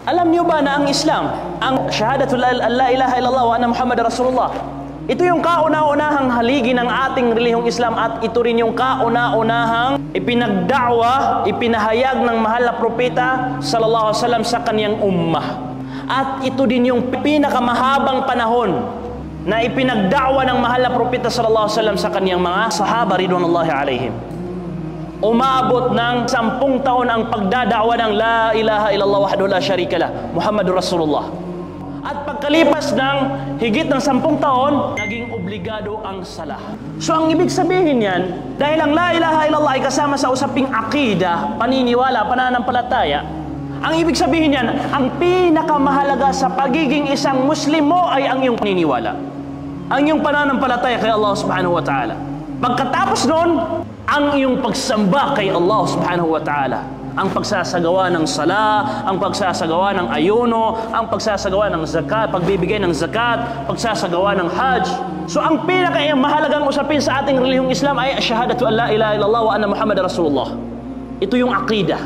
Alam niyo ba na ang Islam, ang shahadatul la ilaha illallah wa anna Muhammad Rasulullah, ito yung kauna-unahang haligi ng ating relihiyong Islam at ito rin yung kauna-unahang ipinagda'wa, ipinahayag ng mahal na propeta sallallahu alaihi wasallam sa kaniyang ummah. At ito din yung pinakamahabang panahon na ipinagda'wa ng mahal na propeta sallallahu alaihi wasallam sa kaniyang mga sahaba ridwanullahi alaihim. Umabot ng 10 taon ang pagdada'wa ng la ilaha illallah wahdahu la syarika lah, Muhammadur Rasulullah. At pagkalipas ng higit ng 10 taon, naging obligado ang salah. So ang ibig sabihin yan, dahil ang la ilaha illallah ay kasama sa usaping akida, paniniwala, pananampalataya, ang ibig sabihin yan, ang pinakamahalaga sa pagiging isang Muslim mo ay ang iyong paniniwala, ang iyong pananampalataya kay Allah subhanahu wa ta'ala. Pagkatapos noon, ang iyong pagsamba kay Allah subhanahu wa ta'ala, ang pagsasagawa ng sala, ang pagsasagawa ng ayuno, ang pagsasagawa ng zakat, pagbibigay ng zakat, pagsasagawa ng hajj. So ang pinakamahalagang usapin sa ating relihiyong Islam ay shahadatu an la ilaha illallah wa anna Muhammad Rasulullah. Ito yung aqida.